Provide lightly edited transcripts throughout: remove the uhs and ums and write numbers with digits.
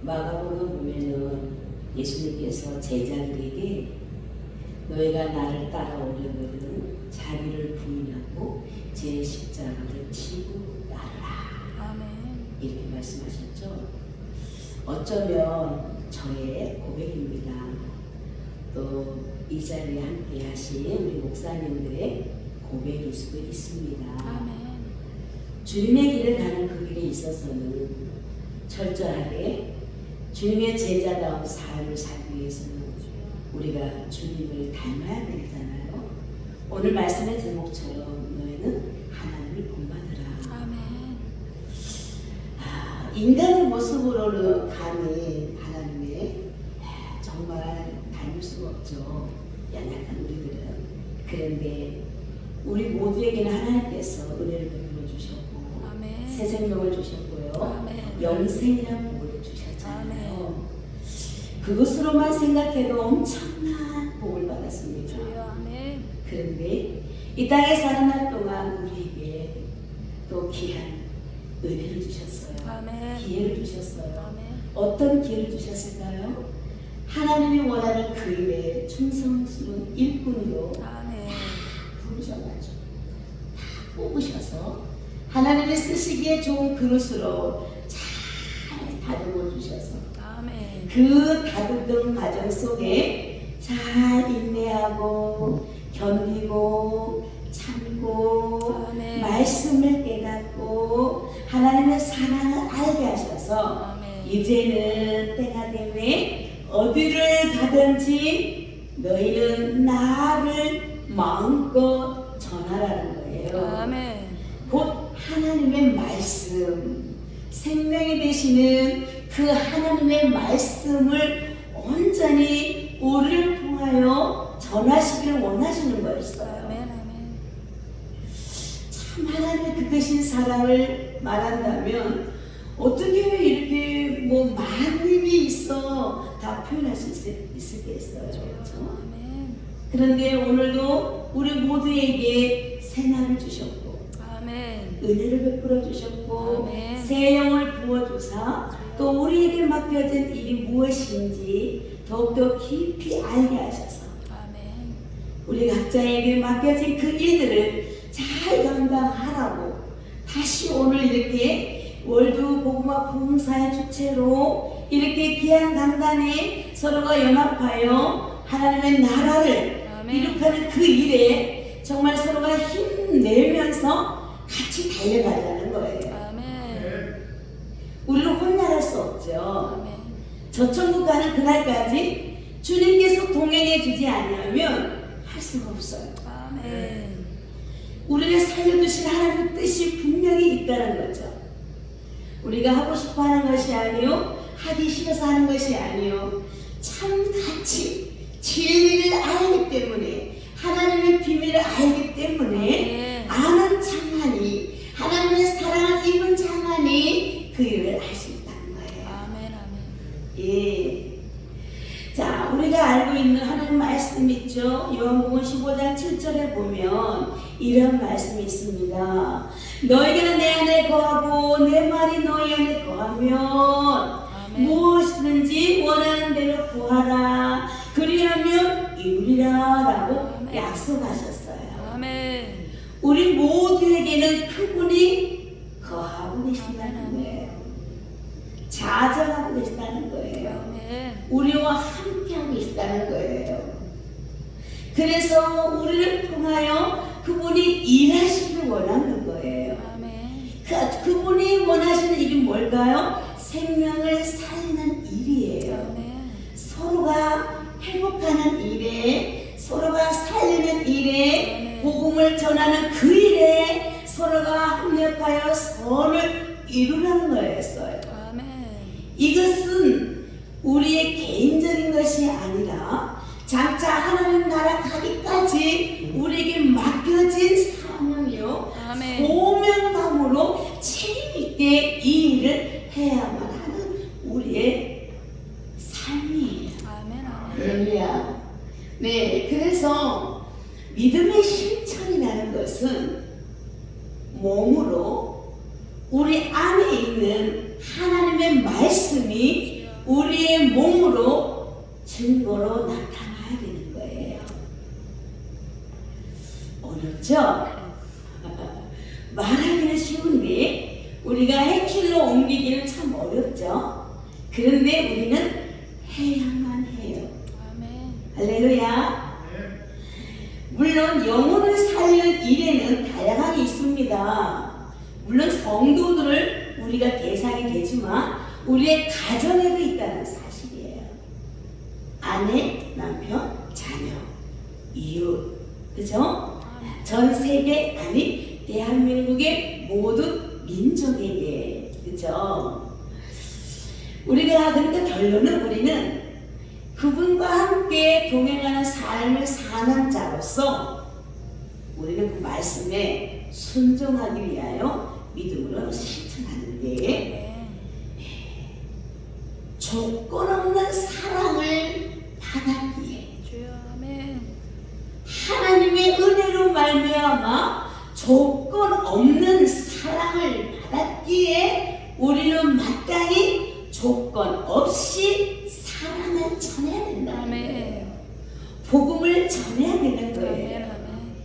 마가복음 보면은 예수님께서 제자들에게 너희가 나를 따라오려거든 자기를 부인하고 제 십자가를 지고 따르라. 아멘. 이렇게 말씀하셨죠. 어쩌면 저의 고백입니다. 또 이 자리에 함께 하신 우리 목사님들의 고백일 수도 있습니다. 아멘. 주님의 길을 가는 그 길에 있어서는 철저하게 주님의 제자다운 삶을 살기 위해서는 우리가 주님을 닮아야 되잖아요. 오늘 말씀의 제목처럼 너희는 하나님을 본받으라. 아멘. 인간의 모습으로는 감히 하나님의 정말 닮을 수가 없죠. 연약한 우리들은. 그런데 우리 모두에게는 하나님께서 은혜를 베풀어 주셨고 아멘. 새 생명을 주셨고요. 아멘. 영생이란 복을 주셨잖아요. 아멘. 그것으로만 생각해도 엄청난 복을 받았습니다. 주여, 아멘. 그런데 이 땅에 사는 날 동안 우리에게 또 귀한 은혜를 주셨어요. 아멘. 기회를 주셨어요. 아멘. 어떤 기회를 주셨을까요? 하나님이 원하는 그 일에 충성스러운 일꾼으로 아멘. 부르셔가지고 다 뽑으셔서 하나님이 쓰시기에 좋은 그릇으로 잘 다듬어 주셔서 아멘. 그 다듬는 과정 속에 잘 인내하고 견디고 참고 아멘. 말씀을 깨닫고 하나님의 사랑을 알게 하셔서 아멘. 이제는 때가 되매 어디를 가든지 너희는 나를 마음껏 전하라는 거예요. 아멘. 곧 하나님의 말씀, 생명이 되시는 그 하나님의 말씀을 온전히 우리를 통하여 전하시기를 원하시는 거였어요. 아멘. 아멘. 참 하나님의 그 크신 사랑을 말한다면 어떻게 이렇게 뭐 만님이 있어 다 표현할 수 있을겠어요. 그렇죠? 아멘. 그런데 오늘도 우리 모두에게 생활을 주셨고 아멘. 은혜를 베풀어 주셨고 아멘. 새 영을 부어주사 또 우리에게 맡겨진 일이 무엇인지 더욱더 깊이 알게 하셔서 아멘. 우리 각자에게 맡겨진 그 일들을 잘 감당하라고 다시 오늘 이렇게 월드 복음화 부흥사의 주체로 이렇게 귀한 강단에 서로가 연합하여 하나님의 나라를 아멘. 이룩하는 그 일에 정말 서로가 힘내면서 같이 달려가자는 거예요. 아멘. 우리는 혼자 할 수 없죠. 아멘. 저 천국 가는 그날까지 주님께서 동행해 주지 않으면 할 수가 없어요. 아멘. 우리를 살려두신 하나님의 뜻이 분명히 있다는 거죠. 우리가 하고 싶어 하는 것이 아니요 하기 싫어서 하는 것이 아니요 참 같이 진리를 알기 때문에 하나님의 비밀을 알기 때문에 아는 자만이 하나님의 사랑을 입은 자만이 그 일을 할 수 있다는 거예요. 아멘. 아멘. 예. 자, 우리가 알고 있는 하나님 말씀 있죠? 요한복음 15장 7절에 보면 이런 말씀이 있습니다. 너희가 내 안에 거하고 내 말이 너희 안에 거하면 아멘. 무엇이든지 원하는 대로 구하라. 그리하면 이루리라 라고 아멘. 약속하셨어요. 아멘. 우리 모두에게는 그분이 거하고 계신다는 거예요. 자정하고 계시다는 거예요. 아멘. 우리와 함께하고 계시다는 거예요. 그래서 우리를 통하여 그분이 일하시길 원하는 거예요. 아멘. 그분이 원하시는 일이 뭘까요? 생명을 살리는 일이에요. 아멘. 서로가 회복하는 일에, 서로가 살리는 일에, 아멘. 복음을 전하는 그 일에 서로가 협력하여 선을 이루라는 거였어요. 아멘. 이것은 우리의 개인적인 것이 아니라 장차 하나님 나라 가기까지 우리에게 맡겨진 사명이요 아멘. 소명감으로 책임있게 이 일을 해야만 하는 우리의 삶이에요. 아멘. 아멘. 할렐루야. 네, 그래서 믿음의 실천이라는 것은 몸으로 우리 안에 있는 하나님의 말씀이 우리의 몸으로 증거로 나타나야 되는 거예요. 어렵죠? 말하기는 쉬운데 우리가 행실로 옮기기는 참 어렵죠? 그런데 우리는 해야만 해요. 아멘. 할렐루야. 물론 영혼을 살리는 일에는 다양하게 있습니다. 물론 성도들을 우리가 대상이 되지만 우리의 가정에도 있다는 사실이에요. 아내, 남편, 자녀, 이웃, 그죠? 전 세계 아니 대한민국의 모든 민족에게, 그죠? 우리가 그러니까 결론은 우리는 그분과 함께 동행하는 삶을 사는 자로서 우리는 그 말씀에 순종하기 위하여 믿음으로 실천하는데 조건 없는 사랑을 받았기에 주여 아멘. 하나님의 은혜로 말미암아 조건 없는 사랑을 받았기에 우리는 마땅히 조건 없이 사랑을 전해야 된다. 아멘. 복음을 전해야 되는 거예요. 아멘. 아멘.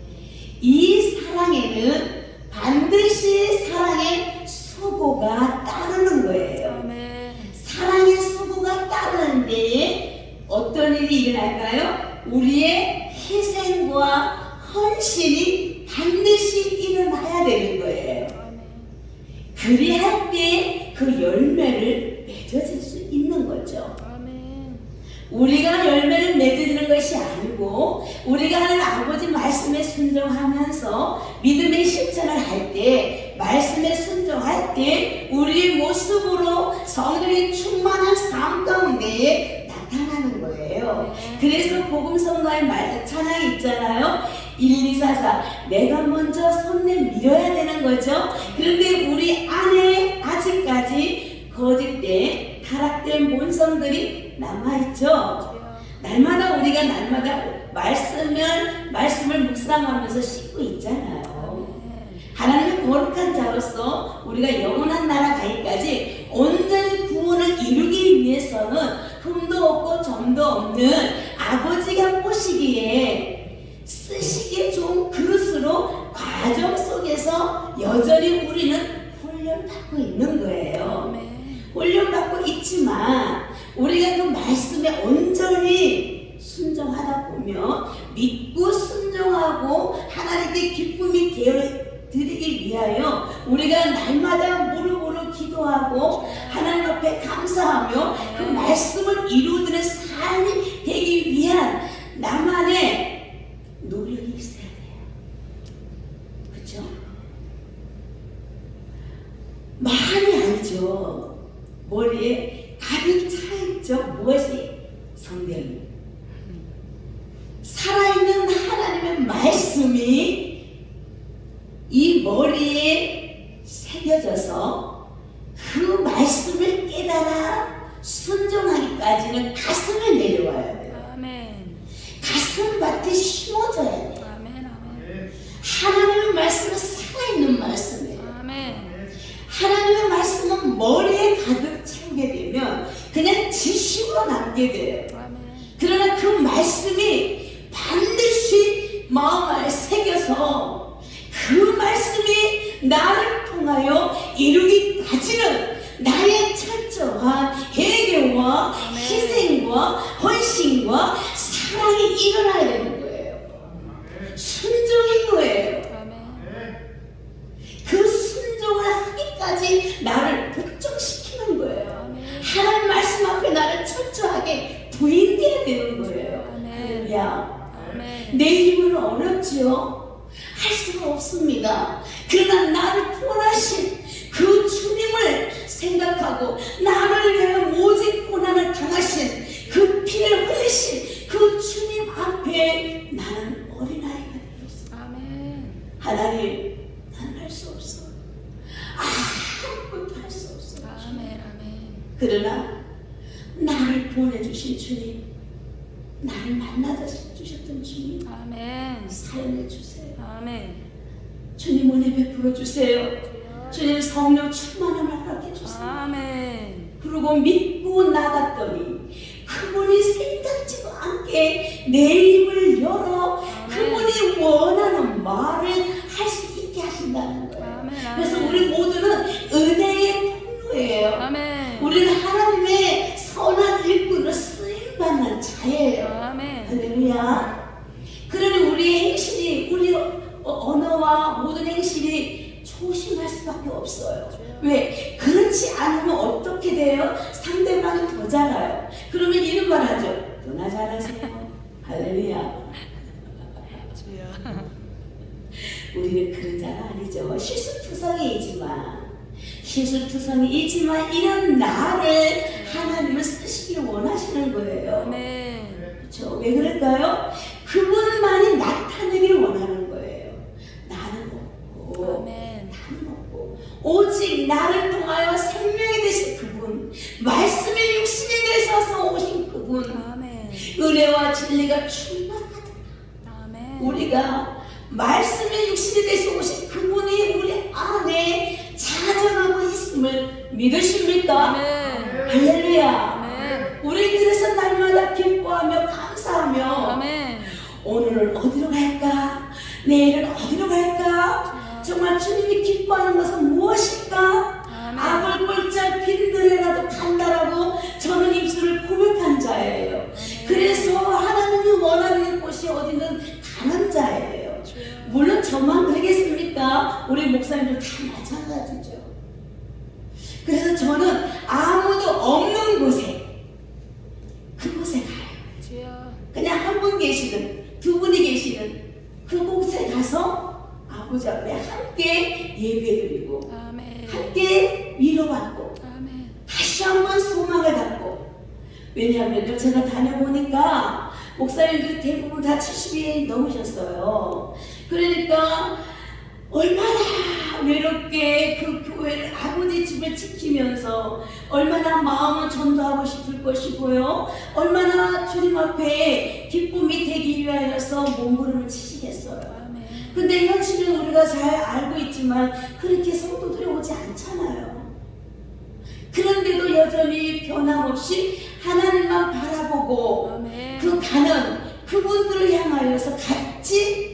이 사랑에는 반드시 사랑의 수고가 따르는 거예요. 아멘. 사랑의 수고가 따르는데 어떤 일이 일어날까요? 우리의 희생과 헌신이 반드시 일어나야 되는 거예요. 아멘. 그리할 때 그 열매를 맺어질 수 있는 거죠. 아멘. 우리가 열매를 맺어지는 것이 아니고 우리가 하는 아버지 말씀에 순종하면서 믿음의 실천을 할 때, 말씀에 순종할 때 우리의 모습으로 성령의 충만한 삶 가운데에 나타나는 거예요. 그래서 복음성가의 말 찬양이 있잖아요. 1244 내가 먼저 손 내밀어야 되는 거죠. 그런데 우리 안에 아직까지 거짓된 타락된 본성들이 남아있죠. 날마다 우리가 말씀을 묵상하면서 씻고 있잖아요. 하나님의 거룩한 자로서 우리가 영원한 나라 가기까지 온전히 구원을 이루기 위해서는 흠도 없고 점도 없는 아버지가 보시기에 쓰시기에 좋은 그릇으로 과정 속에서 여전히 우리는 훈련받고 있는 거예요. 훈련받고 있지만 우리가 그 말씀에 온전히 순종하다 보면 믿고 순종하고 하나님께 기쁨이 드리기 위하여 우리가 날마다 무릎으로 기도하고 하나님 앞에 감사하며 그 말씀을 이루어드는 삶이 되기 위한 나만의 노력이 있어야 돼요. 그렇죠? 많이 알죠. 머리에 가득 차있죠. 무엇이? 성경. 살아있는 하나님의 말씀이 이 머리에 새겨져서 그 말씀을 깨달아 순종하기까지는 가슴에 내려와야 돼요. 아멘. 가슴밭에 심어져야 돼요. 아멘. 아멘. 하나님의 말씀은 살아있는 말씀이에요. 아멘. 하나님의 말씀은 머리에 가득 채우게 되면 그냥 지식으로 남게 돼요. 아멘. 그러나 그 말씀이 반드시 마음 안에 새겨서 그 말씀이 나를 통하여 이루기까지는 나의 철저한 회개와 희생과 헌신과 사랑이 일어나야 되는 거예요. 순종인 거예요. 그 순종을 하기까지 나를 복종시키는 거예요. 하나님 말씀 앞에 나를 철저하게 부인해야 되는 거예요. 할렐루야. 내 힘은 어렵지요? 할 수가 없습니다. 그러나 나를 구원하신 그 주님을 생각하고 나를 위하여 모진 고난을 당하신 그 피를 흘리신 그 주님 앞에 나는 어린아이가 되었습니다. 하나님, 나는 할 수 없어. 아무것도 할 수 없어. 그러나 나를 보내주신 주님, 나를 만나다 주셨던 주님, 사용해 주세요. 주님 은혜 베풀어 주세요. 주님 성령 충만함을 허락해 주세요. 그리고 믿고 데리고 나갔더니 그분이 생각지도 않게 내 입을 열어 그분이 원하는 말을 할 수 있게 하신다는 거예요. 아멘. 그래서 우리 모두는 은혜의 통로예요. 아멘. 우리는 하나님의 선한 일꾼으로 쓰임받는 자예요. 아멘. 할렐루야. 그러니 우리의 행실이, 우리 언어와 모든 행실이 조심할 수밖에 없어요. 왜? 그렇지 않으면 어떻게 돼요? 상대방이 더 잘해요. 그러면 이런 말 하죠. 너나 잘하세요. 할렐루야. 우리는 그런 자가 아니죠. 실수투성이이지만 이런 나를 하나님은 쓰시기를 원하시는 거예요. 아멘. 그렇죠? 왜 그럴까요? 그분만이 나타내기를 원하는 거예요. 나는 없고 아멘. 나는 없고 오직 나를 통하여 생명이 되신 그분, 말씀의 육신이 되셔서 오신 그분, 아멘. 은혜와 진리가 충만하다. 아멘. 우리가 말씀의 육신이 되셔 오신 그분이 우리 안에 자정하고 있음을 믿으십니까? 아멘. 할렐루야. 아멘. 우리 그래서 날마다 기뻐하며 감사하며 아멘. 오늘은 어디로 갈까? 내일은 어디로 갈까? 정말 주님이 기뻐하는 것은 무엇일까? 아멘. 악을 꼴짝 빈들에라도 간다라고 저는 입술을 고백한 자예요. 그래서 하나님이 원하는 곳이 어디든 가는 자예요. 물론 저만 그러겠습니까? 우리 목사님들 다 마찬가지죠. 그래서 저는 아무도 없는 곳에 그곳에 가요. 그냥 한 분 계시든 두 분이 계시든 그곳에 가서 아버지 앞에 함께 예배드리고 아멘. 함께 위로받고 아멘. 다시 한번 소망을 갖고. 왜냐하면 제가 다녀보니까 목사님들이 대부분 다 70이 넘으셨어요. 그러니까 얼마나 외롭게 그 교회를 아버지 집을 지키면서 얼마나 마음을 전도하고 싶을 것이고요. 얼마나 주님 앞에 기쁨이 되기 위하여서 몸부림을 치시겠어요. 아멘. 근데 현실은 우리가 잘 알고 있지만 그렇게 성도들이 오지 않잖아요. 그런데도 여전히 변함없이 하나님만 바라보고 아멘. 그 가는 그분들을 향하여서 같이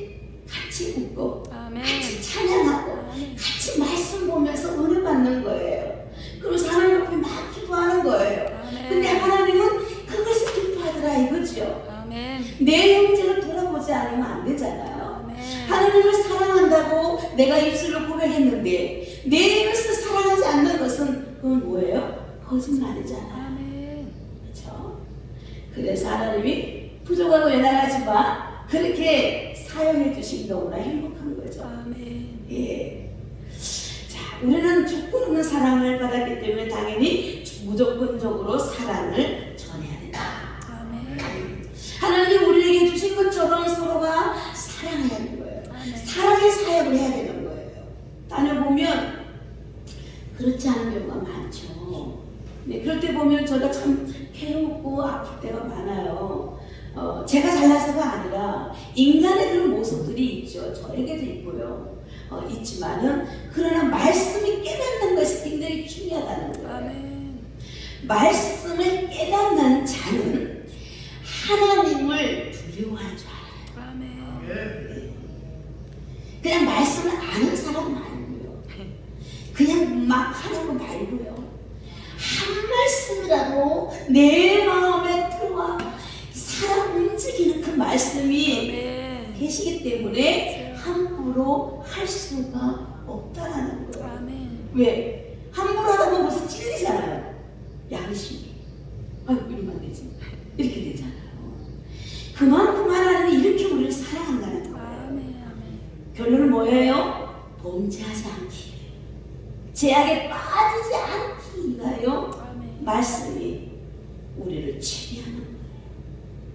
웃고 아멘. 같이 찬양하고 아멘. 같이 말씀 보면서 은혜 받는 거예요. 그러면서 하나님 앞에 막 기도하는 거예요. 아멘. 근데 하나님은 그것을 기뻐하더라 이거죠. 아멘. 내 형제를 돌아보지 않으면 안 되잖아요. 아멘. 하나님을 사랑한다고 내가 입술로 고백했는데 내 입술을 사랑하지 않는 것은 그건 뭐예요? 거짓말이잖아요. 아멘. 그렇죠? 그래서 하나님이 부족하고 연약하지만 그렇게 사용해 주시기 너무나 행복한 거죠. 아멘. 예. 자, 우리는 조건 없는 사랑을 받았기 때문에 당연히 무조건적으로 사랑을 전해야 된다. 아멘. 하나님이 우리에게 주신 것처럼 서로가 사랑해야 하는 거예요. 아멘. 사랑의 사역을 해야 되는 거예요. 다녀보면 그렇지 않은 경우가 많죠. 네, 그럴 때 보면 저희가 참 괴롭고 아플 때가 많아요. 제가 잘나서가 아니라 인간의 그런 모습들이 있죠. 저에게도 있고요. 있지만은 그러나 말씀이 깨닫는 것이 굉장히 중요하다는 거예요. 아멘. 말씀을 깨닫는 자는 하나님을 두려워할 줄 알아요. 아멘. 그냥 말씀을 아는 사람은 아니고요. 그냥 막 하는 거 말고요. 한 말씀이라도 내 마음에 들어와 사람 움직이는 그 말씀이 아멘. 계시기 때문에 함부로 할 수가 없다라는 거예요. 아멘. 왜? 함부로 하다 보면 벌써 찔리잖아요. 양심이. 아이고 이러면 안 되지. 이렇게 되잖아요. 그만큼 하나님이 이렇게 우리를 사랑한다는 거예요. 아멘. 아멘. 결론은 뭐예요? 범죄하지 않기. 제약에 빠지지 않기 위하여 아멘. 말씀이 우리를 지배하는 거예요.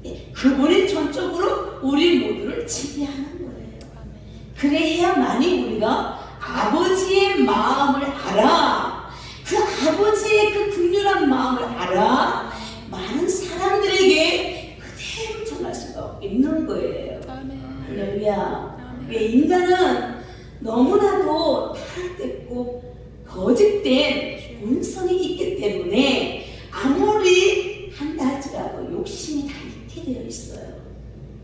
예, 그분이 전적으로 우리 모두를 지배하는 거예요. 아멘. 그래야만이 우리가 아버지의 마음을 알아. 그 아버지의 그 극렬한 마음을 알아. 많은 사람들에게 그대로 전할 수가 있는 거예요. 아멘. 할렐루야. 왜 인간은 너무나도 타락됐고 거짓된 본성이 있기 때문에 아무리 되어 있어요.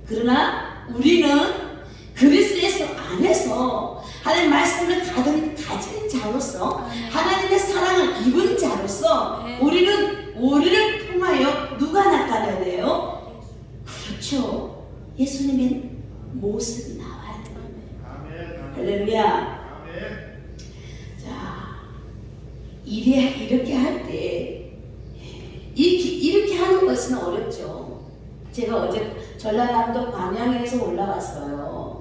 그러나 우리는 그리스도 예수 안에서 하나님의 말씀을 가진 자로서 하나님의 사랑을 입은 자로서 우리를 통하여 누가 나타나야 돼요? 그렇죠. 예수님의 모습이 나와야 돼요. 할렐루야. 자, 이렇게 할 때 이렇게 하는 것은 어렵죠. 제가 어제 전라남도 광양에서 올라왔어요.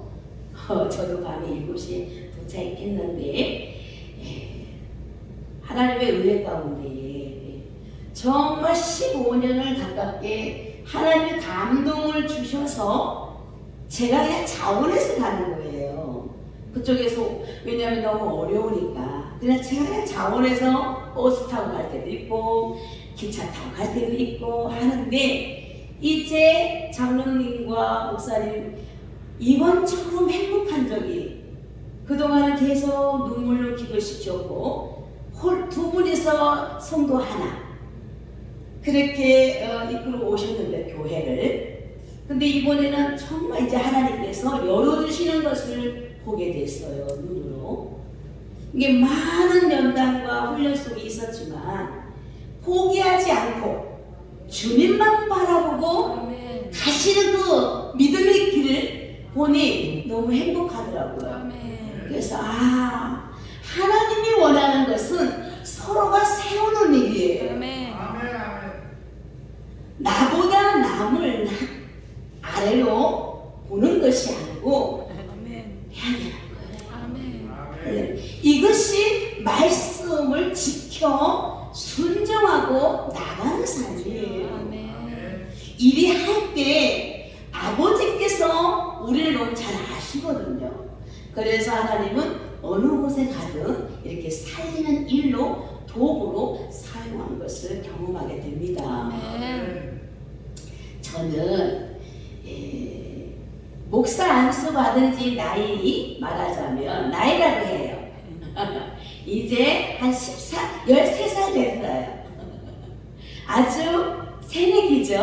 저도 밤에 7시에 도착했는데 하나님의 은혜 가운데 정말 15년을 가깝게 하나님의 감동을 주셔서 제가 그냥 자원해서 가는 거예요. 그쪽에서 왜냐하면 너무 어려우니까 그냥 제가 그냥 자원해서 버스 타고 갈 때도 있고 기차 타고 갈 때도 있고 하는데 이제 장로님과 목사님 이번처럼 행복한 적이 그동안은 계속 눈물로 기도시켰고 두 분이서 성도 하나 그렇게 이끌어 오셨는데 교회를 근데 이번에는 정말 이제 하나님께서 열어주시는 것을 보게 됐어요. 눈으로 이게 많은 연단과 훈련 속에 있었지만 포기하지 않고 주님만 바라보고 가시는 그 믿음의 길을 보니 너무 행복하더라고요. 그래서 하나님이 원하는 것은 서로가 세우는 일이에요. 나보다 남을 아래로 보는 것이 아니고 해야 되는 거예요. 이것이 말씀을 지켜 순종하고 나가는 삶이에요. 일이 할 때 아버지께서 우리를 너무 잘 아시거든요. 그래서 하나님은 어느 곳에 가든 이렇게 살리는 일로 도구로 사용한 것을 경험하게 됩니다. 저는 목사 안수 받은 지 나이 말하자면 나이라고 해요. 이제 한 13살 됐어요. 아주 새내기죠.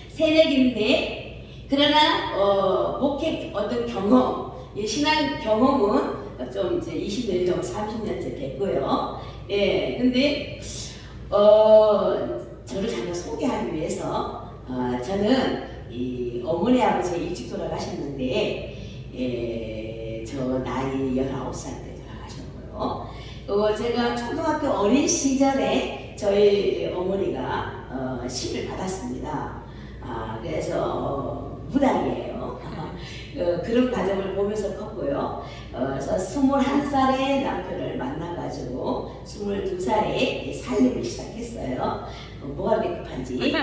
새내기인데 그러나 목회 어떤 경험, 신앙 경험은 좀 이제 20년 정도 30년째 됐고요. 예, 근데 저를 잠깐 소개하기 위해서 저는 이 어머니 아버지 일찍 돌아가셨는데 저 나이 19살 때 돌아가셨고요. 제가 초등학교 어린 시절에 저희 어머니가 시를 받았습니다. 그래서 무당이에요. 그런 과정을 보면서 컸고요. 그래서 21살에 남편을 만나가지고 22살에 살림을 시작했어요. 뭐가 그렇게 급한지.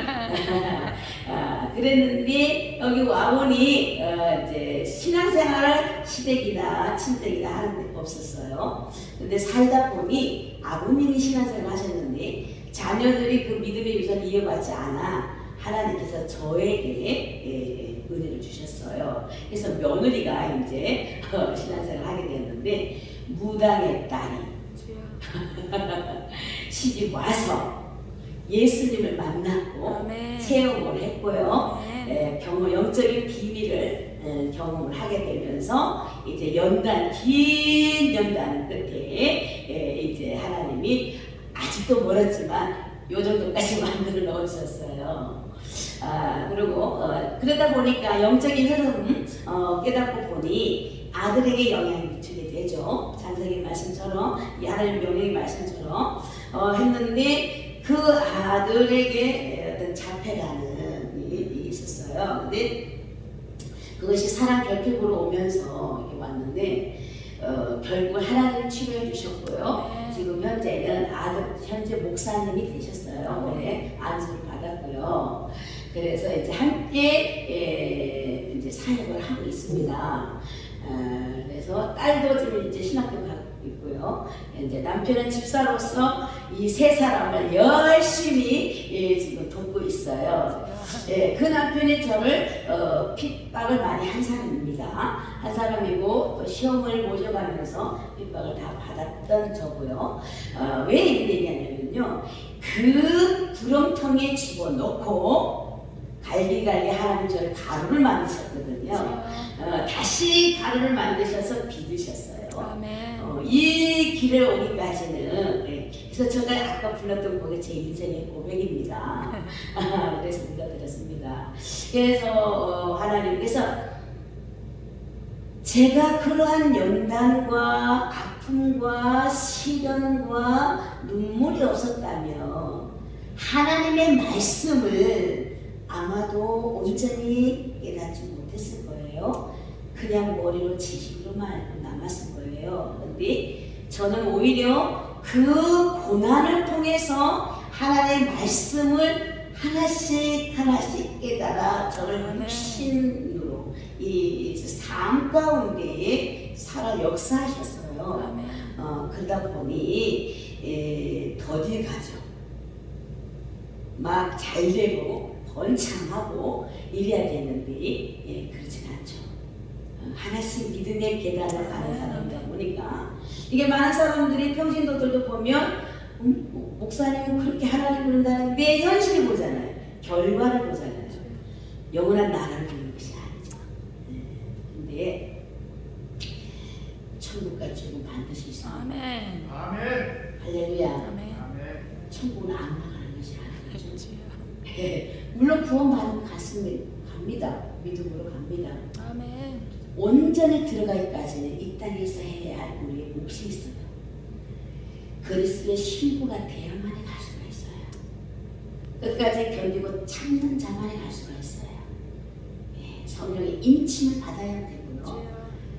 그랬는데 여기 와보니 이제 신앙생활 시댁이나 친정이나 하는 데 없었어요. 근데 살다 보니 아버님이 신앙생활 하셨는데 자녀들이 그 믿음의 유산을 이어받지 않아 하나님께서 저에게 은혜를 주셨어요. 그래서 며느리가 이제 신앙생활을 하게 됐는데 무당의 딸이 시집 와서 예수님을 만났고 체험을 했고요. 영적인 비밀을 경험을 하게 되면서 이제 긴 연단 끝에 이제 하나님이 아직도 멀었지만 요 정도까지 만들어 놓으셨어요. 그리고 그러다 보니까 영적인 흐름 깨닫고 보니 아들에게 영향을 미치게 되죠. 장세기 말씀처럼 하나님 명령의 말씀처럼 했는데 그 아들에게 어떤 자폐라는 일이 있었어요. 근데 그것이 사랑 결핍으로 오면서 이렇게 왔는데 결국 하나님을 치료해 주셨고요. 지금 현재는 현재 목사님이 되셨어요. 올해 안수를 받았고요. 그래서 이제 함께 이제 사역을 하고 있습니다. 그래서 딸도 지금 이제 신학교 가고 있고요. 이제 남편은 집사로서 이 세 사람을 열심히 지금 돕고 있어요. 그 남편이 저를 핍박을 많이 한 사람입니다. 한 사람이고 또 시험을 모셔가면서 핍박을 다 받았던 저고요. 왜 이런 얘기하냐면요. 그 구렁텅이에 집어넣고 갈기갈기 하나님 저를 가루를 만드셨거든요. 다시 가루를 만드셔서 빚으셨어요. 아멘. 이 길을 오기까지는 그래서 제가 아까 불렀던 곡이 제 인생의 고백입니다. 그래서 불러드렸습니다. 그래서 하나님께서 제가 그러한 연단과 아픔과 시련과 눈물이 없었다면 하나님의 말씀을 아마도 온전히 깨닫지 못했을 거예요. 그냥 머리로 지식으로만 알고 남았을 거예요. 그런데 저는 오히려 그 고난을 통해서 하나님의 말씀을 하나씩 하나씩 깨달아 저를 육신으로 이 삶 가운데에 살아 역사하셨어요. 그러다 보니 더딜 가죠. 막 잘 되고 번창하고 이래야 되는데 그렇진 않죠. 하나씩 믿음의 계단을 가는 사람이다 보니까 이게 많은 사람들이 평신도들도 보면 목사님은 그렇게 하나님 부른다는데 현실을 보잖아요. 결과를 보잖아요. 영원한 나라를 보는 것이 아니죠. 근데 천국 갈 줄은 반드시 있습니다. 아멘. 아멘. 할렐루야. 아멘. 아멘. 천국은 안 나가는 것이 아니죠. 그렇지요. 물론 구원받으면 갑니다. 믿음으로 갑니다. 아멘. 온전히 들어가기까지는 이 땅에서 해야 할 우리의 몫이 있어요. 그리스도의 신부가 되어야만이 갈 수가 있어요. 끝까지 견디고 참는 자만이 갈 수가 있어요. 성령의 인침을 받아야 되고요.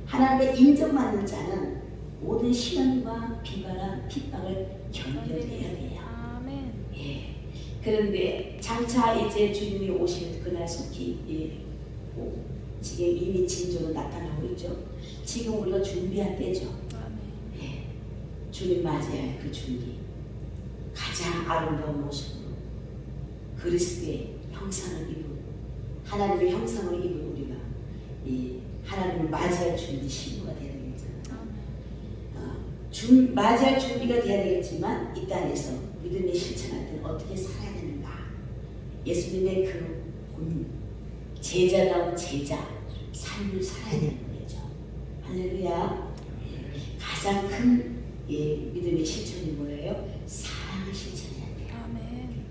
하나님의 인정받는 자는 모든 시련과 비바람, 핍박을 견뎌내야 돼요. 아멘. 그런데 장차 이제 주님이 오실 그날 속히 지금 이미 징조로 나타나고 있죠. 지금 우리가 준비할 때죠. 아멘. 주님 맞이할 그 준비, 가장 아름다운 모습으로 그리스도의 형상을 입은 하나님의 형상을 입은 우리가 이 하나님을 맞이할 준비 신부가 되야 되겠죠. 맞이할 준비가 되어야 되겠지만 이 땅에서 믿음의 실천할 때는 어떻게 살아야 되는가? 예수님의 그 본 제자다운 제자 삶을 살아야 되는 거죠. 할렐루야. 가장 큰 믿음의 실천이 뭐예요? 사랑을 실천해야 돼요. 아멘.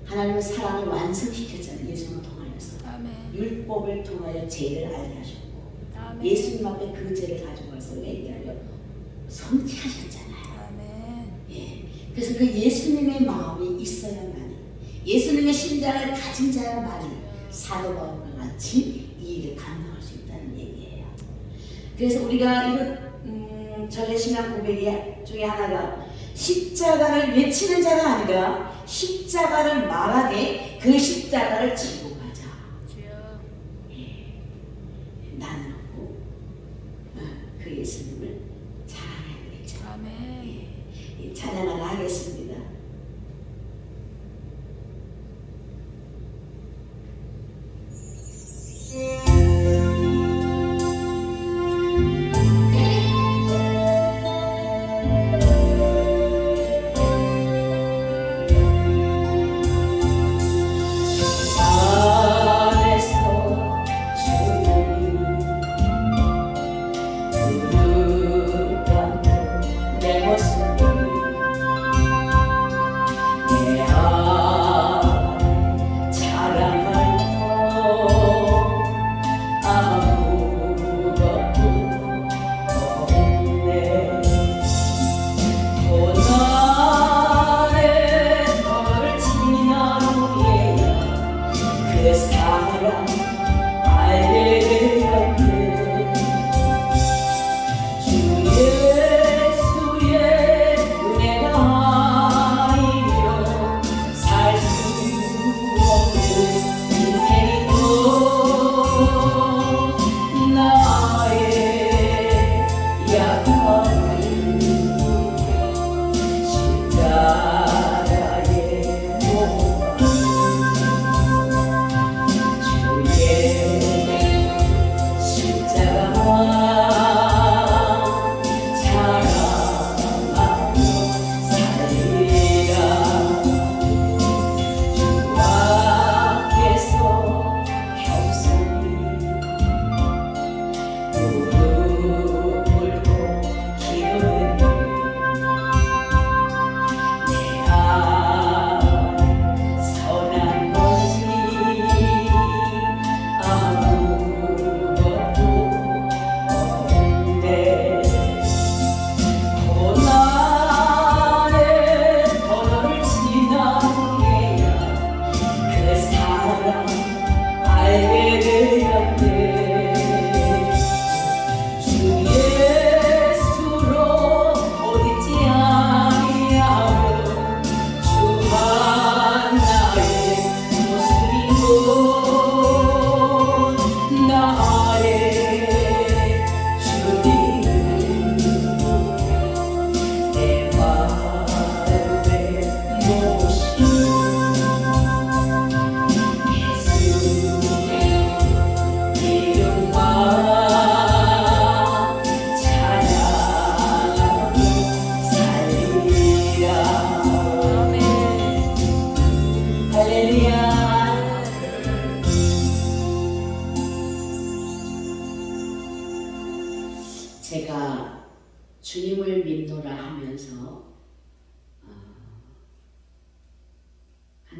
하나님은 사랑을 완성시켰잖아요. 예수님을 통하여서. 아멘. 율법을 통하여 죄를 알게 하셨고 아멘. 예수님 앞에 그 죄를 가지고 와서 얘기하려 성취하셨잖아요. 아멘. 그래서 그 예수님의 마음이 있어야만이, 예수님의 심장을 가진 자야만이 사도 바울과 같이 이 일을 감당할 수 있다는 얘기예요. 그래서 우리가 이런 저의 신앙 고백 중에 하나가 십자가를 외치는 자가 아니라 십자가를 말하되 그 십자가를 지고 가자. 나는 없고 그 예수님을 자랑해야 되겠죠. 아멘. 찬양을 하겠습니다. 아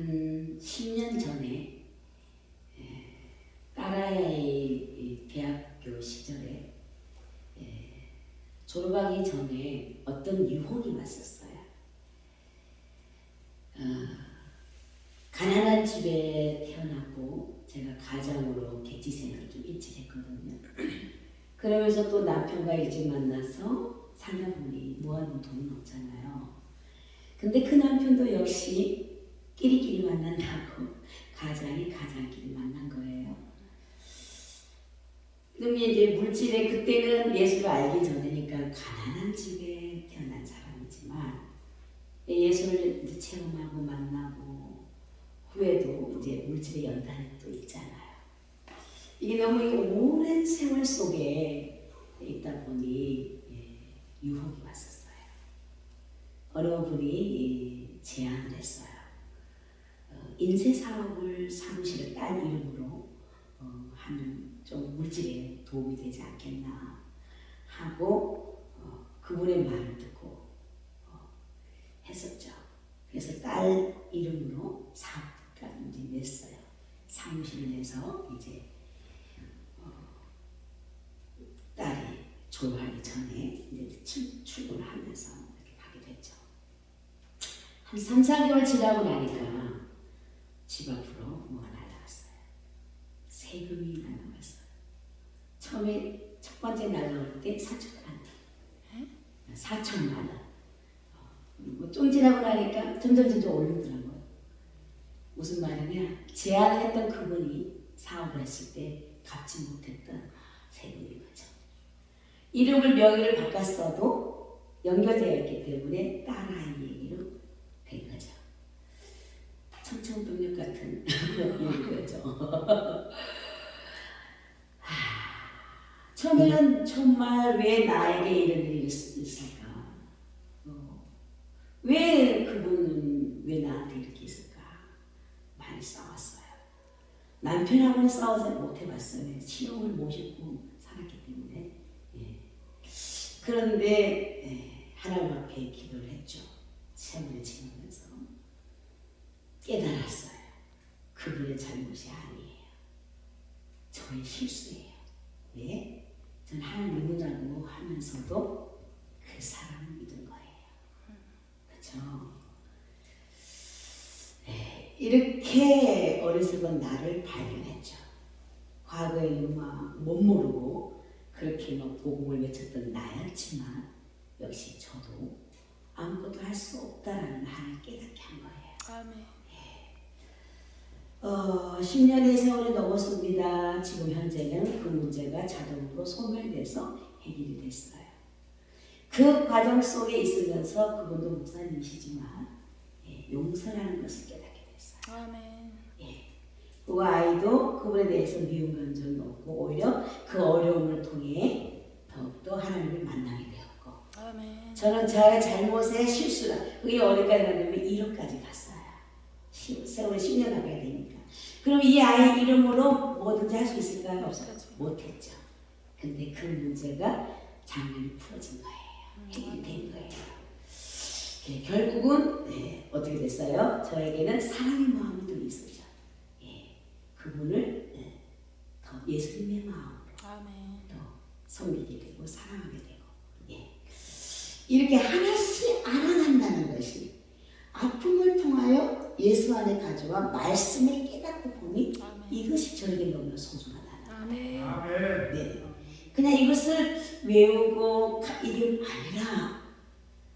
한 10년 전에 딸아이의 대학교 시절에 졸업하기 전에 어떤 유혹이 왔었어요. 가난한 집에 태어났고 제가 가장으로 객지 생활을 좀 일찍 했거든요. 그러면서 또 남편과 일찍 만나서 살다 보니 모아둔 돈은 없잖아요. 근데 그 남편도 역시 끼리끼리 만난다고 가장이 가장끼리 만난 거예요. 그러면 이제 물질에 그때는 예수를 알기 전이니까 가난한 집에 태어난 사람이지만 예수를 이제 체험하고 만나고 후에도 이제 물질의 연단이 또 있잖아요. 이게 너무 오랜 세월 속에 있다 보니 유혹이 왔었어요. 어느 분이 제안을 했어요. 인쇄 사업을 사무실을 딸 이름으로 하면 좀 물질에 도움이 되지 않겠나 하고 그분의 말을 듣고 했었죠. 그래서 딸 이름으로 사업까지 이제 냈어요. 사무실을 내서 이제 딸이 졸업하기 전에 이제 출근을 하면서 이렇게 가게 됐죠. 한 3, 4개월 지나고 나니까 집 앞으로 뭐가 날아왔어요. 세금이 날아왔어요. 처음에 첫 번째 날아올 때 4천만 원. 4천만 원. 뭐 좀 지나고 나니까 점점 오르더라고요. 무슨 말이냐? 제안했던 그분이 사업을 했을 때 갚지 못했던 세금인 거죠. 이름을 명의를 바꿨어도 연결되어 있기 때문에 딸아이에게로 된 거죠. 청천벽력 같은 얘기죠. 처음에는 정말 왜 나에게 이런 일이 있을까? 왜 그분은 왜 나한테 이렇게 있을까? 많이 싸웠어요. 남편하고는 싸우지 못해봤어요. 신용을 모시고 살았기 때문에. 그런데 하나님 앞에 기도를 했죠. 세월을 지나면서 깨달았어요. 그분의 잘못이 아니에요. 저의 실수예요. 왜? 전 하나님 믿는다고 하면서도 그 사람을 믿은 거예요. 그렇죠? 이렇게 어리석은 나를 발견했죠. 과거에는 못 모르고 그렇게 복음을 외쳤던 나였지만 역시 저도 아무것도 할 수 없다라는 하나를 깨닫게 한 거예요. 아멘. 10년의 세월이 넘었습니다. 지금 현재는 그 문제가 자동으로 소멸돼서 해결이 됐어요. 그 과정 속에 있으면서 그분도 목사님이시지만 용서라는 것을 깨닫게 됐어요. 아멘. 그 아이도 그분에 대해서 미운 감정이 없고 오히려 그 어려움을 통해 더욱더 하나님을 만나게 되었고 아멘. 저는 저의 잘못의 실수라 그게 어디까지 갔냐면 1억까지 갔어요. 세월이 10년 가까이 되니까. 그럼 이 아이 이름으로 뭐든지 할 수 있을까요? 없어요. 못했죠. 근데 그 문제가 장면이 풀어진 거예요. 해결이 된 거예요. 결국은 어떻게 됐어요? 저에게는 사랑의 마음이 더 있었죠. 그분을 더 예수님의 마음으로 더 섬기게 되고 사랑하게 되고 이렇게 하나씩 알아간다는 것이 아픔을 통하여 예수 안에 가져와 말씀을 깨닫고 보니 이것이 저에게 너무나 소중하다는 거예요. 네. 그냥 이것을 외우고 이게 아니라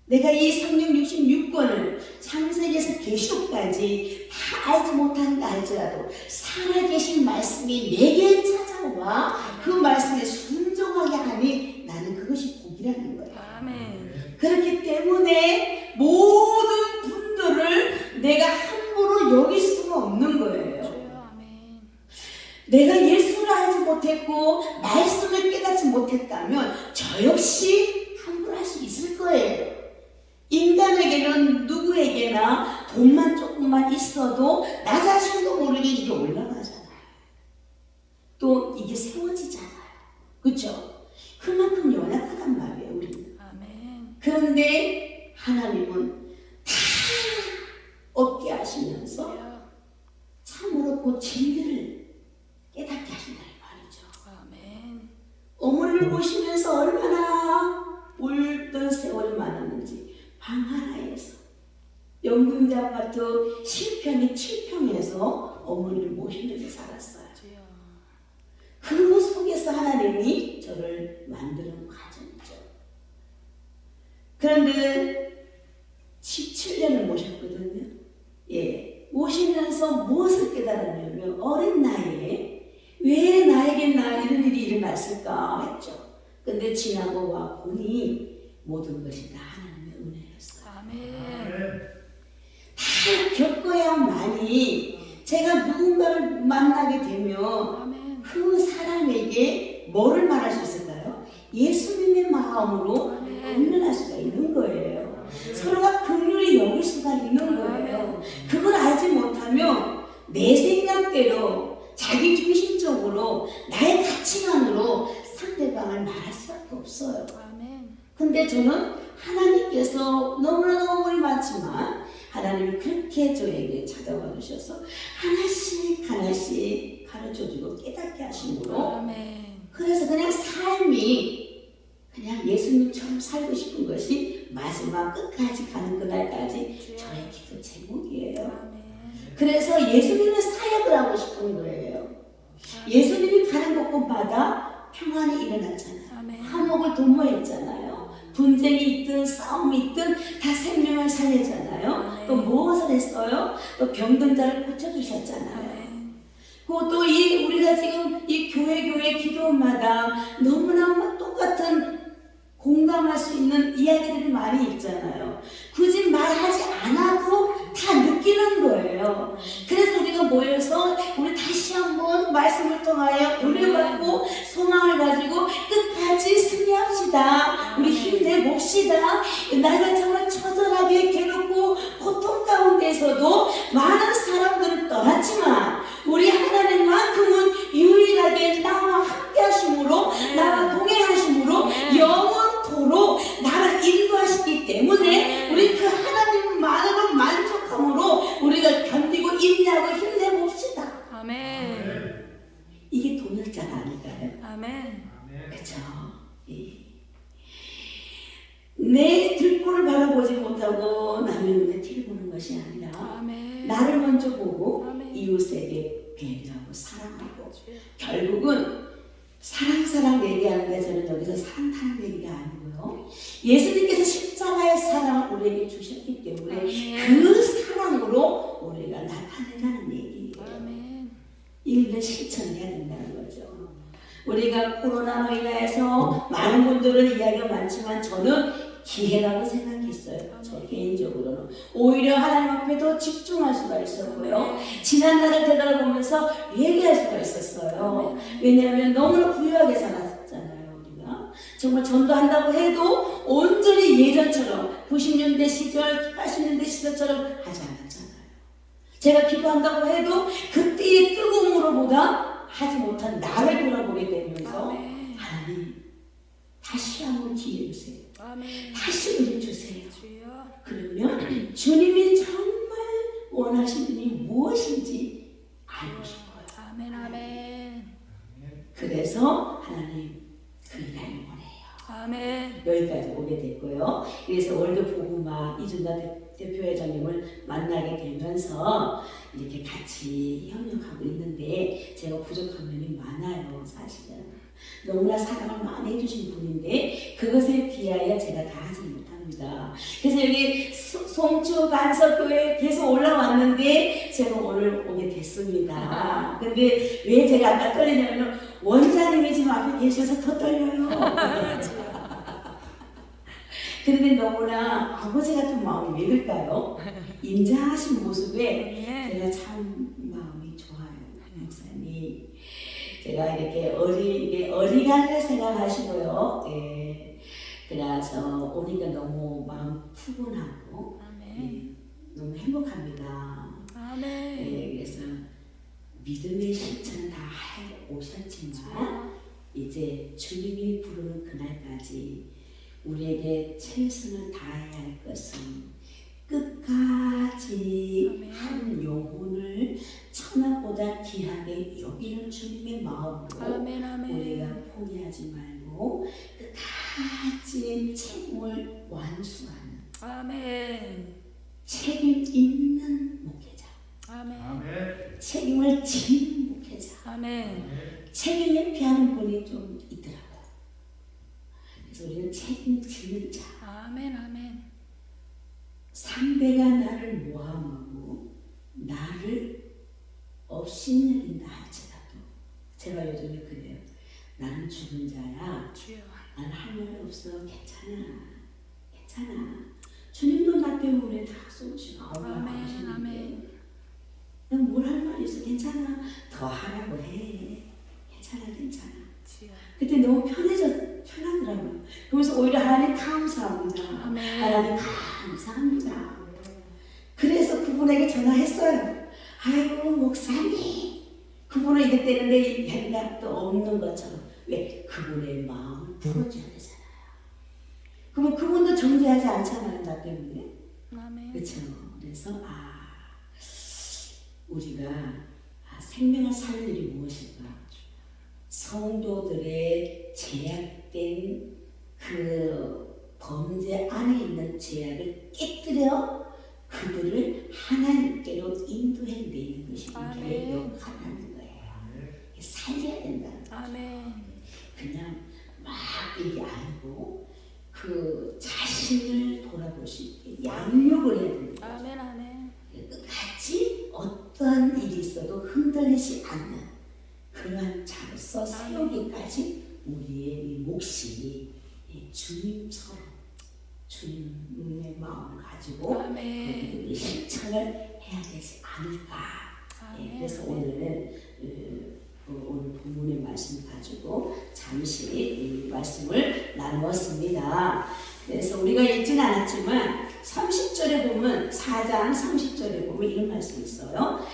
내가 이 성경 66권을 창세기에서 계시록까지 다 알지 못한다 할지라도 살아계신 말씀이 내게 찾아와 그 말씀에 순종하게 하니 나는 그것이 복이라는 거예요. 아멘. 그렇기 때문에 모든 분들을 내가 함부로 여길 수가 없는 거예요. 아멘. 내가 예수를 알지 못했고 말씀을 깨닫지 못했다면 저 역시 함부로 할 수 있을 거예요. 인간에게는 누구에게나 돈만 조금만 있어도 나 자신도 모르게 이게 올라가잖아요. 또 이게 세워지잖아요. 그렇죠? 그만큼 연약하단 말이에요. 우리는. 아멘. 그런데 하나님은 다 얻게 하시면서 그 진리를 깨닫게 하신다는 말이죠. 아멘. 어머니를 보시면서 얼마나 울던 세월이 많았는지 방 하나에서 연금자 아파트 10평이 7평에서 어머니를 모시면서 살았어요. 주여. 그 속에서 하나님이 저를 만드는 과정이죠. 그런데 17년을 모셨거든요. 예, 모시면서 무엇을 깨달았냐면 어린 나이에 왜 나에게 이런 일이 일어났을까 했죠. 근데 지나고 와 보니 모든 것이 다 하나님의 은혜였어요. 아멘. 다 겪어야만이 제가 누군가를 만나게 되면 아멘. 그 사람에게 뭐를 말할 수 있을까요? 예수님의 마음으로 건면할 수가 있는 거예요. 서로가 긍휼히 여길 수가 있는 거예요. 그걸 알지 못하면 내 생각대로 자기 중심적으로 나의 가치관으로 상대방을 말할 수밖에 없어요. 아멘. 근데 저는 하나님께서 너무나 어머니 많지만 하나님이 그렇게 저에게 찾아와 주셔서 하나씩 하나씩 가르쳐주고 깨닫게 하심으로 아멘. 그래서 그냥 삶이 그냥 예수님처럼 살고 싶은 것이 마지막 끝까지 가는 그날까지 저의 기도 제목이에요. 아멘. 그래서 예수님의 사역을 하고 싶은 거예요. 예수님이 가는 곳곳마다 평안이 일어났잖아요. 아멘. 화목을 도모했잖아요. 분쟁이 있든 싸움이 있든 다 생명을 살렸잖아요. 또 무엇을 했어요? 또 병든 자를 고쳐주셨잖아요. 또 우리가 지금 이 교회 기도마다 너무나 똑같은 공감할 수 있는 이야기들이 많이 있잖아요. 굳이 말하지 않아도 다 느끼는 거예요. 그래서 우리가 모여서 우리 다시 한번 말씀을 통하여 은혜받고 소망을 가지고 끝까지 승리합시다. 우리 힘내봅시다. 나이가 정말 처절하게 괴롭고 고통 가운데서도 많은 사람들을 떠났지만 우리 하나님만큼은 유일하게 나와 함께 하심으로 나와 동행하심으로 영원토록 나를 인도하시기 때문에 우리 그 하나님만으로 만족함으로 우리가 견디고 인내하고 힘내봅시다. 아멘. 이게 동역자가 아닐까요? 아멘. 그렇죠. 내 들보를 바라보지 못하고 남의 눈에 티를 보는 것이 아니라 아멘. 나를 먼저 보고 아멘. 이웃에게 배려하고 사랑하고 결국은 사랑 얘기하는데 저는 여기서 사랑 얘기가 아니고요. 예수님께서 십자가의 사랑을 우리에게 주셨기 때문에 그 사랑으로 우리가 나타내라는 얘기예요. 아멘. 이걸 실천해야 된다는 거죠. 우리가 코로나로 인해서 많은 분들은 이야기가 많지만 저는 기회라고 생각했어요. 저 개인적으로는 오히려 하나님 앞에 더 집중할 수가 있었고요. 지난날을 되돌아보면서 얘기할 수가 있었어요. 왜냐하면 너무나 부유하게 살았잖아요. 우리가 정말 전도한다고 해도 온전히 예전처럼 90년대 시절, 80년대 시절처럼 하지 않았잖아요. 제가 기도한다고 해도 그때의 뜨거움으로보다 하지 못한 나를 돌아보게 되면서 하나님 다시 한번 기회 주세요. 다시 은혜 주세요. 그러면 주님이 정말 원하시는 일이 무엇인지 알고 싶어요. 아멘. 아멘. 그래서 하나님 그 일을 원해요. 아멘. 여기까지 오게 됐고요. 그래서 월드 복음화 이준나 대표회장님을 만나게 되면서 이렇게 같이 협력하고 있는데 제가 부족한 면이 많아요. 사실은 너무나 사랑을 많이 해주신 분인데 그것에 비하여 제가 다 하지 못합니다. 그래서 여기 송주 반석교회에 계속 올라왔는데 제가 오늘 오게 됐습니다. 근데 왜 제가 아까 떨리냐면 원장님이 지금 앞에 계셔서 더 떨려요. 그런데 너무나 아버지 같은 마음이 왜 그럴까요? 인자하신 모습에 제가 참 마음이 좋아요. 목사님 제가 이렇게 어리간을 생각하시고요. 예. 그래서 오니까 너무 마음 푸근하고 예. 너무 행복합니다. 아멘. 예. 그래서 믿음의 실천은 다 해 오셨지만 이제 주님이 부르는 그날까지 우리에게 최선을 다해야 할 것은 끝까지 한 영혼을 천하보다 이런 주님의 마음으로 아멘, 아멘. 우리가 포기하지 말고 끝까지 책임을 완수하는 아멘. 책임 있는 목회자, 아멘. 책임을 지는 목회자, 아멘. 책임을 피하는 분이 좀 있더라고요. 그래서 우리는 책임지는 자. 아멘. 아멘. 상대가 나를 모함하고 나를 업신여긴다 할지라도, 제가 요즘에 그래요. 나는 죽은 자야. 주여. 난 할 말 없어. 괜찮아. 주님도 나 때문에 다 쏘시고 얼마나 아멘. 하시는데 아멘. 난 뭘 할 말이 있어. 괜찮아. 더 하라고 해. 괜찮아. 주여. 그때 너무 편하더라고요. 그러면서 오히려 하나님 감사합니다. 아멘. 하나님 감사합니다. 그래서 그분에게 전화했어요. 아이고 목사님, 그분은 이랬대는데 생각도 없는 것처럼. 왜? 그분의 마음을 풀어줘야 되잖아요. 그러면 그분도 정죄하지 않잖아요. 나 때문에. 아멘. 그렇죠. 그래서 우리가 생명을 사는 일이 무엇일까? 성도들의 제약된 그 범죄 안에 있는 제약을 깨뜨려 그들을 하나님께로 인도해내는 것이 우리의 역할이라는 거예요. 살려야 된다는 거죠. 아멘. 그냥 막 얘기 아니고 그 자신을 돌아볼 수 있게 양육을 해야 된다. 아멘. 아멘. 끝까지 어떠한 일이 있어도 흔들리지 않는 그러한 자로서 세우기까지 우리의 이 몫이 주님처럼 주님의 마음을 가지고 아멘. 우리 실천을 해야 되지 않을까. 아멘. 그래서 오늘은 오늘 본문의 말씀 가지고 잠시 이 말씀을 나누었습니다. 그래서 우리가 읽진 않았지만 30절에 보면 4장 30절에 보면 이런 말씀이 있어요.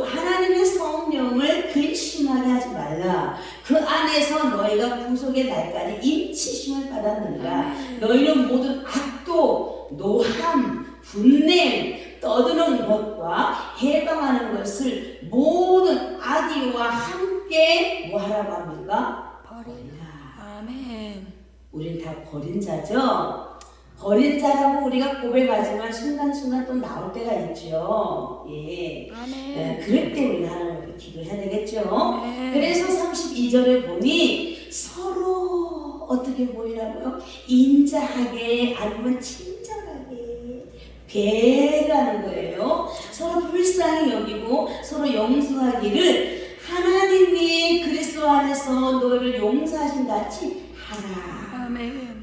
하나님의 성령을 근심하게 하지 말라. 그 안에서 너희가 구속의 날까지 인치심을 받았느니라. 너희는 모든 악도, 노함, 분냄, 떠드는 것과 해방하는 것을 모든 악의와 함께 뭐하라고 합니까? 버리라. 아멘. 우린 다 버린 자죠. 버린 자라고 우리가 고백하지만 순간순간 또 나올 때가 있죠. 예. 아멘. 그럴 때 우리가 하나님께 기도해야 되겠죠. 아멘. 그래서 32절에 보니 서로 어떻게 보이라고요? 인자하게 아니면 친절하게 배려하는 거예요. 서로 불쌍히 여기고 서로 용서하기를 하나님이 그리스도 안에서 너희를 용서하신 같이 하라. 아멘.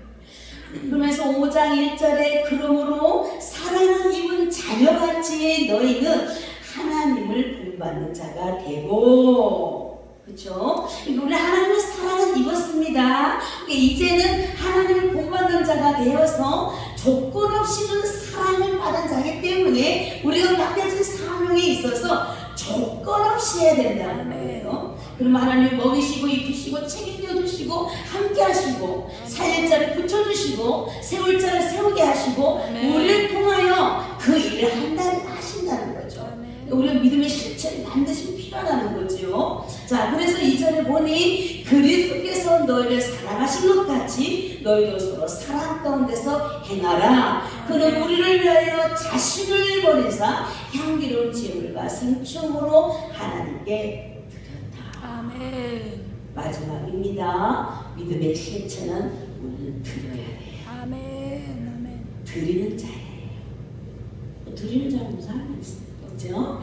그러면서 5장 1절에 그러므로 사랑을 입은 자녀같이 너희는 하나님을 본받는 자가 되고, 그렇죠? 우리 하나님의 사랑을 입었습니다. 이제는 하나님을 본받는 자가 되어서 조건 없이 준 사랑을 받은 자이기 때문에 우리가 맡겨진 사명에 있어서 조건 없이 해야 된다는 거예요. 그럼 하나님 먹이시고 입히시고 책임져 주시고 함께 하시고 살릴 자를 붙여주시고 세울 자를 세우게 하시고 우리를 통하여 그 일을 하신다는 거죠. 우리가 믿음의 실천이 반드시 필요하다는 거죠. 자, 그래서 2절에 보니 그리스도께서 너희를 사랑하신 것 같이 너희도 서로 사랑 가운데서 행하라. 그는 우리를 위하여 자신을 버리사 향기로운 제물과 생축으로 하나님께 드렸다. 아멘. 마지막입니다. 믿음의 실천은 우리는 드려야 돼요. 아멘. 아멘. 드리는 자예요. 드리는 자는 무슨 사람이 있어요? 그렇죠?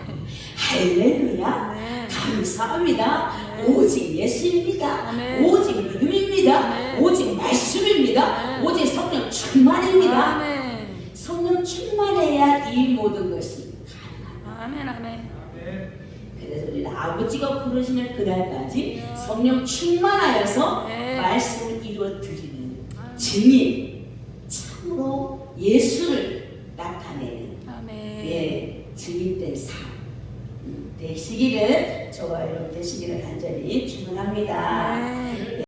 할렐루야. 네. 감사합니다. 네. 오직 예수입니다. 네. 오직 믿음입니다. 네. 오직 말씀입니다. 네. 오직 성령 충만입니다. 아멘. 성령 충만해야 이 모든 것이 가능합니다. 아멘. 아멘. 그래서 우리는 아버지가 부르시는 그날까지 성령 충만하여서 네. 말씀을 이루어 드리는 증인, 참으로 예수를 나타내는 아멘. 증인된 삶 되시기를, 저와 여러분 되시기를 간절히 축원합니다. 네.